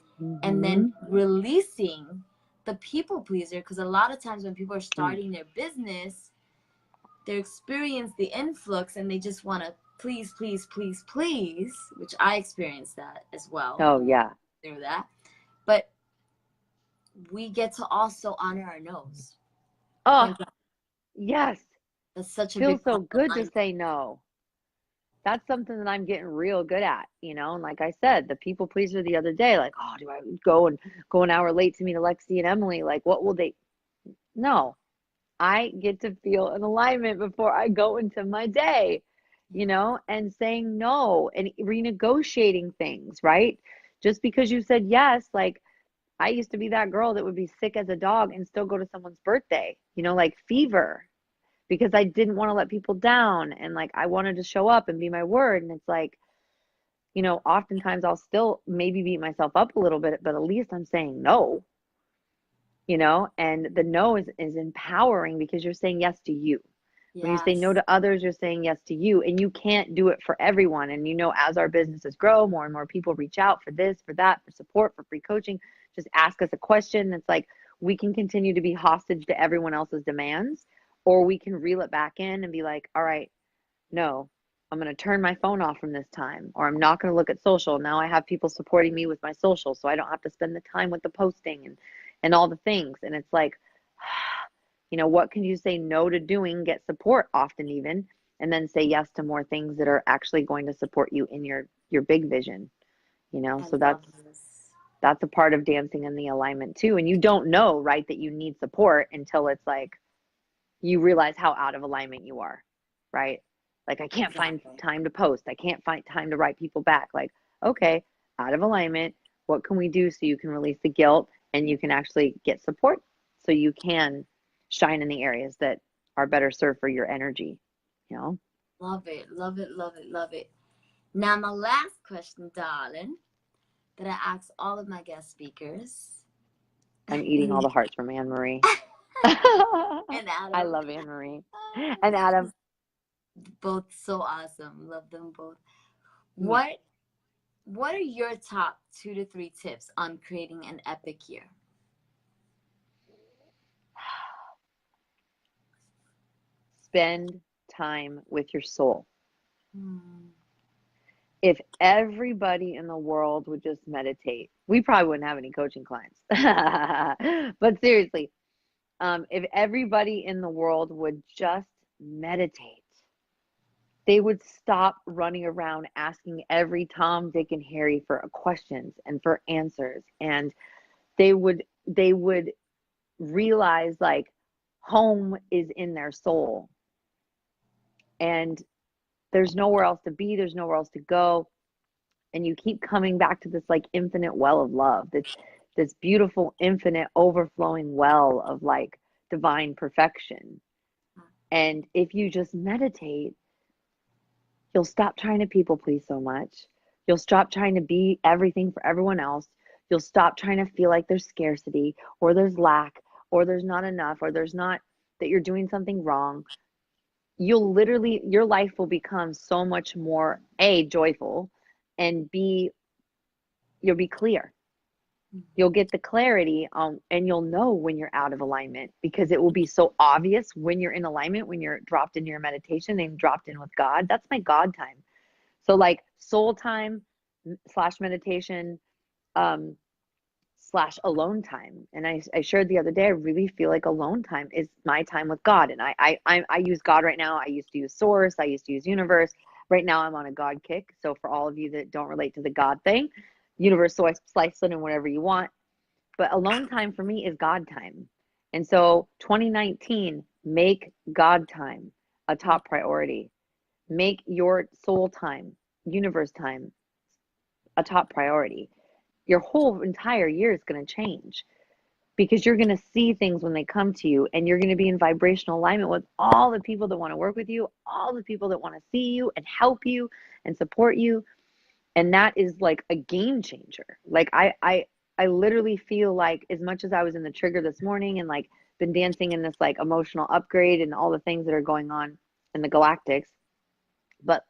And then releasing the people pleaser, because a lot of times when people are starting their business, they experience the influx and they just want to please, please, please, please, which I experienced that as well. Oh, yeah. Through that. But we get to also honor our no's. Oh, yes. That's such a Feels big so good to line. say no. That's something that I'm getting real good at, you know? And like I said, the people pleaser the other day, like, oh, do I go an hour late to meet Alexi and Emily? Like, what will they? No, I get to feel an alignment before I go into my day, you know, and saying no and renegotiating things, right? Just because you said yes, like I used to be that girl that would be sick as a dog and still go to someone's birthday, you know, like fever, because I didn't want to let people down and like I wanted to show up and be my word. And it's like, you know, oftentimes I'll still maybe beat myself up a little bit, but at least I'm saying no, you know, and the no is empowering because you're saying yes to you. When you say no to others, you're saying yes to you, and you can't do it for everyone. And, you know, as our businesses grow, more and more people reach out for this, for that, for support, for free coaching, just ask us a question. It's like, we can continue to be hostage to everyone else's demands, or we can reel it back in and be like, all right, no, I'm going to turn my phone off from this time, or I'm not going to look at social. Now I have people supporting me with my social, so I don't have to spend the time with the posting and all the things. And it's like, you know, what can you say no to doing, get support often even, and then say yes to more things that are actually going to support you in your big vision, you know? So that's a part of dancing in the alignment too. And you don't know, right, that you need support until it's like you realize how out of alignment you are, right? Like, I can't find time to post. I can't find time to write people back. Like, okay, out of alignment, what can we do so you can release the guilt and you can actually get support so you can shine in the areas that are better served for your energy, you know? Love it, love it, love it, love it. Now, my last question, darling, that I ask all of my guest speakers. I'm eating all the hearts from Anne Marie. And I Adam. love Anne Marie. And Adam. Both so awesome. Love them both. Mm. What are your top 2 to 3 tips on creating an epic year? Spend time with your soul. Hmm. If everybody in the world would just meditate, we probably wouldn't have any coaching clients. But seriously, if everybody in the world would just meditate, they would stop running around asking every Tom, Dick, and Harry for questions and for answers. And they would realize like home is in their soul. And there's nowhere else to be, there's nowhere else to go. And you keep coming back to this like infinite well of love, this beautiful, infinite, overflowing well of like divine perfection. And if you just meditate, you'll stop trying to people please so much. You'll stop trying to be everything for everyone else. You'll stop trying to feel like there's scarcity or there's lack or there's not enough or there's not that you're doing something wrong. You'll literally, your life will become so much more A, joyful, and B, you'll be clear. You'll get the clarity and you'll know when you're out of alignment because it will be so obvious when you're in alignment, when you're dropped into your meditation and dropped in with God. That's my God time. So like soul time slash meditation slash alone time. And I shared the other day, I really feel like alone time is my time with God. And I use God right now. I used to use Source. I used to use Universe. Right now I'm on a God kick. So for all of you that don't relate to the God thing, Universe, so I slice it in whatever you want. But alone time for me is God time. And so 2019, make God time a top priority. Make your soul time, universe time a top priority. Your whole entire year is going to change because you're going to see things when they come to you and you're going to be in vibrational alignment with all the people that want to work with you, all the people that want to see you and help you and support you. And that is like a game changer. Like I literally feel like as much as I was in the trigger this morning and like been dancing in this like emotional upgrade and all the things that are going on in the galactics, but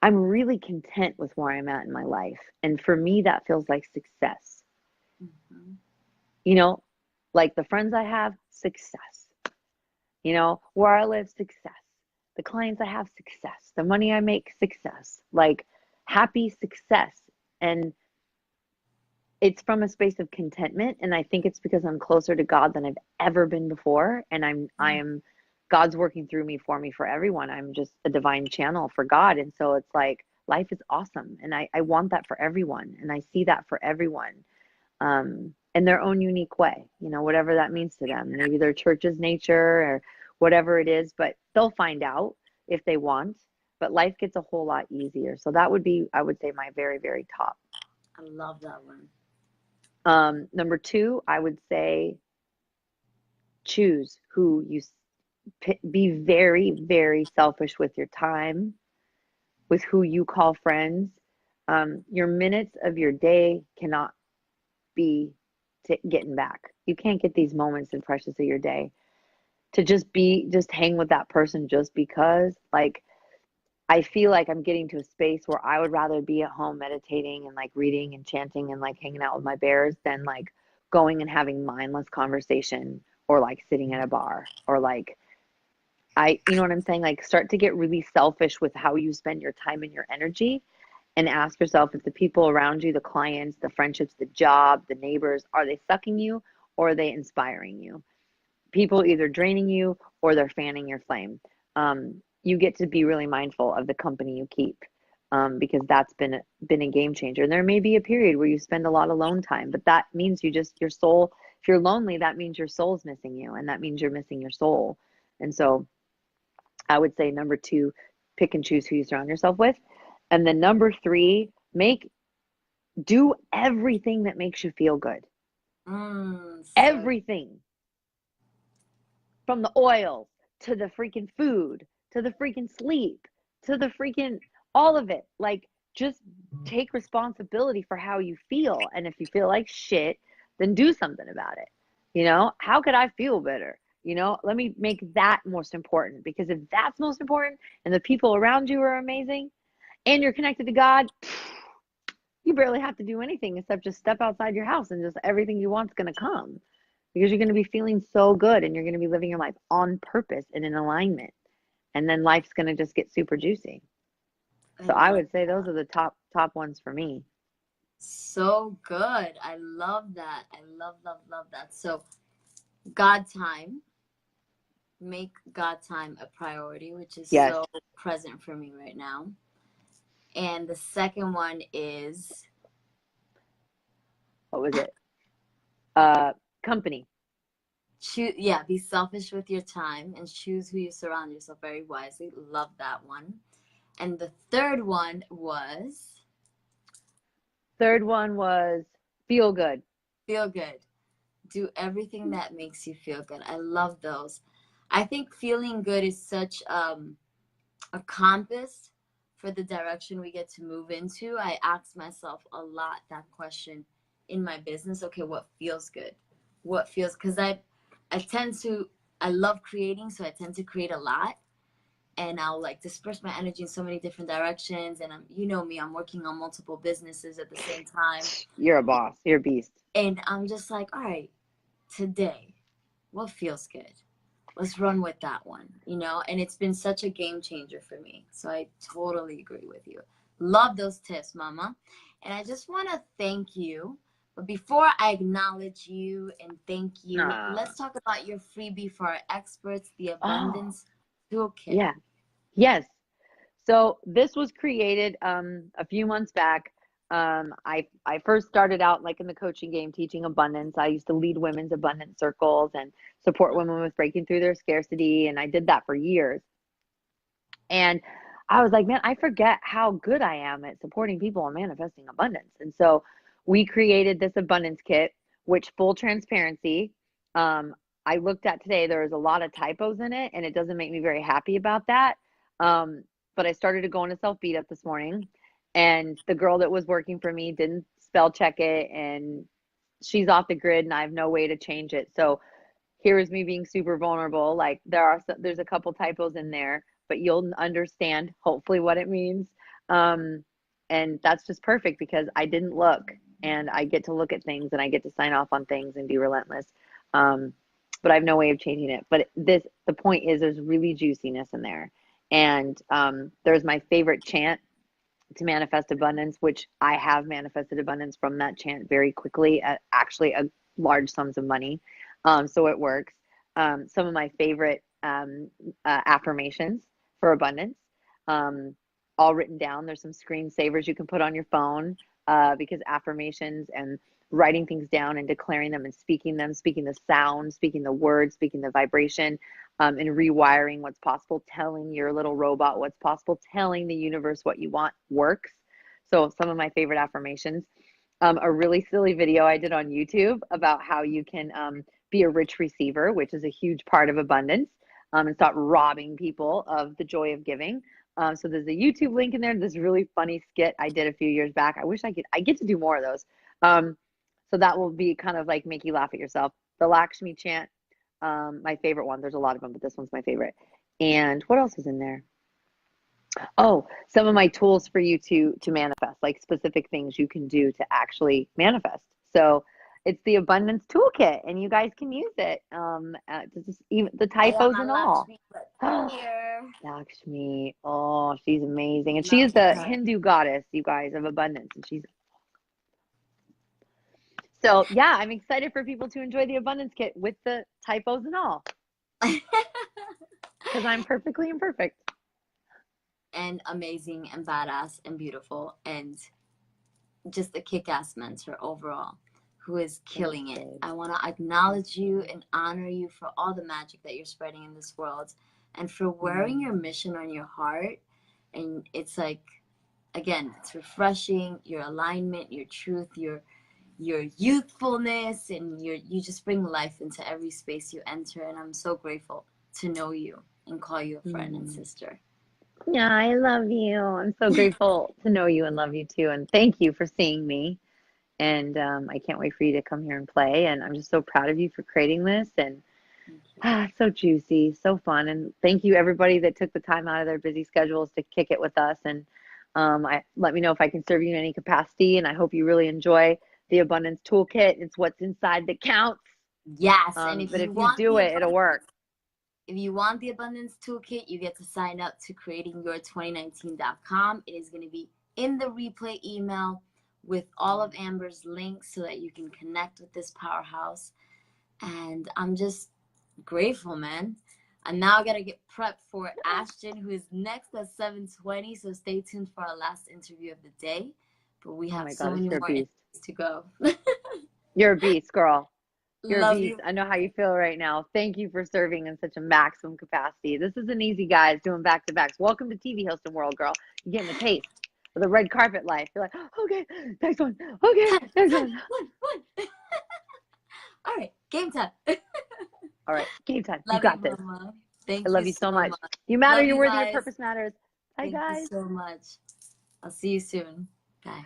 I'm really content with where I'm at in my life. And for me, that feels like success. Mm-hmm. You know, like the friends I have, success. You know, where I live, success. The clients I have, success. The money I make, success. Like happy success. And it's from a space of contentment. And I think it's because I'm closer to God than I've ever been before. And I am God's working through me for everyone. I'm just a divine channel for God. And so it's like life is awesome. And I want that for everyone. And I see that for everyone. In their own unique way, you know, whatever that means to them. Maybe their church's nature or whatever it is, but they'll find out if they want. But life gets a whole lot easier. So that would be, I would say, my very, very top. I love that one. Number 2, I would say choose who you be very, very selfish with your time, with who you call friends. Your minutes of your day cannot be getting back. You can't get these moments and precious of your day to just hang with that person just because. Like I feel like I'm getting to a space where I would rather be at home meditating and like reading and chanting and like hanging out with my bears than like going and having mindless conversation or like sitting at a bar or like you know what I'm saying? Like start to get really selfish with how you spend your time and your energy and ask yourself if the people around you, the clients, the friendships, the job, the neighbors, are they sucking you or are they inspiring you? People either draining you or they're fanning your flame. You get to be really mindful of the company you keep because that's been a game changer. And there may be a period where you spend a lot of alone time, but that means your soul, if you're lonely, that means your soul's missing you and that means you're missing your soul. And so I would say number 2, pick and choose who you surround yourself with. And then number 3, do everything that makes you feel good. So Everything. From the oils to the freaking food, to the freaking sleep, to the freaking all of it. Like, just take responsibility for how you feel. And if you feel like shit, then do something about it. You know, how could I feel better? You know, let me make that most important, because if that's most important and the people around you are amazing and you're connected to God, you barely have to do anything except just step outside your house and just everything you want's going to come, because you're going to be feeling so good and you're going to be living your life on purpose and in alignment. And then life's going to just get super juicy. So I would say those are the top ones for me. So good. I love that. I love that. So God time. Make God time a priority, which is Yes. so present for me right now. And the second one is, what was it? Company. Choose, be selfish with your time and choose who you surround yourself very wisely. Love that one. And the third one was feel good. Feel good. Do everything that makes you feel good. I love those. I think feeling good is such a compass for the direction we get to move into. I ask myself a lot that question in my business. Okay, what feels good? What feels, because I love creating, so I tend to create a lot. And I'll like disperse my energy in so many different directions. And you know me, I'm working on multiple businesses at the same time. You're a boss. You're a beast. And I'm just like, all right, today, what feels good? Let's run with that one, you know? And it's been such a game changer for me. So I totally agree with you. Love those tips, Mama. And I just want to thank you. But before I acknowledge you and thank you, let's talk about your freebie for our experts, the Abundance Toolkit. Yeah. Yes. So this was created a few months back. I first started out like in the coaching game, teaching abundance. I used to lead women's abundance circles and support women with breaking through their scarcity. And I did that for years. And I was like, man, I forget how good I am at supporting people and manifesting abundance. And so we created this abundance kit, which, full transparency, I looked at today, there was a lot of typos in it, and it doesn't make me very happy about that. But I started to go into self beat up this morning, and the girl that was working for me didn't spell check it, and she's off the grid, and I have no way to change it. So here's me being super vulnerable. Like, there's a couple typos in there, but you'll understand hopefully what it means. And that's just perfect because I didn't look, and I get to look at things, and I get to sign off on things and be relentless. But I have no way of changing it. But the point is, there's really juiciness in there. And there's my favorite chant to manifest abundance, which I have manifested abundance from that chant very quickly at actually a large sums of money. So it works. Some of my favorite affirmations for abundance, all written down. There's some screensavers you can put on your phone, because affirmations and writing things down and declaring them and speaking them, speaking the sound, speaking the words, speaking the vibration, and rewiring what's possible, telling your little robot what's possible, telling the universe what you want works. So some of my favorite affirmations, a really silly video I did on YouTube about how you can be a rich receiver, which is a huge part of abundance, and stop robbing people of the joy of giving. So there's a YouTube link in there. This really funny skit I did a few years back. I wish I get to do more of those. So that will be kind of like make you laugh at yourself. The Lakshmi chant, my favorite one. There's a lot of them, but this one's my favorite. And what else is in there? Oh, some of my tools for you to manifest, like specific things you can do to actually manifest. So it's the Abundance Toolkit, and you guys can use it. Even the typos and all. Lakshmi, oh, she's amazing, and she is the Hindu goddess, you guys, of abundance, and she's. So yeah, I'm excited for people to enjoy the Abundance Kit with the typos and all, because I'm perfectly imperfect. And amazing and badass and beautiful and just a kick-ass mentor overall who is killing it. I want to acknowledge you and honor you for all the magic that you're spreading in this world and for wearing your mission on your heart. And it's like, again, it's refreshing, your alignment, your truth, your youthfulness, and you just bring life into every space you enter. And I'm so grateful to know you and call you a friend and Mm. sister. Yeah, I love you. I'm so grateful to know you and love you too. And thank you for seeing me. And I can't wait for you to come here and play. And I'm just so proud of you for creating this. And Thank you. so juicy, so fun. And thank you, everybody that took the time out of their busy schedules to kick it with us. And let me know if I can serve you in any capacity. And I hope you really enjoy the Abundance Toolkit. It's what's inside that counts. Yes, and But if you do it, it'll work. If you want the Abundance Toolkit, you get to sign up to creatingyour2019.com. It is going to be in the replay email with all of Amber's links so that you can connect with this powerhouse. And I'm just grateful, man. And now I got to get prepped for Ashton, who is next at 7:20. So stay tuned for our last interview of the day. But we have so many more interviews to go. You're a beast, girl. You're a Love beast. you. I know how you feel right now. Thank you for serving in such a maximum capacity. This isn't easy, guys, doing back-to-backs. Welcome to TV hosting world, girl. You're getting a taste of the red carpet life. You're like, okay, next one. Okay, next one. All right, game time. All right, game time. Love you got you, this. Mama. Thank I love you so much. You matter. Love You're you worthy. Your guys. purpose matters. Bye, Thank guys. you so much. I'll see you soon. Bye.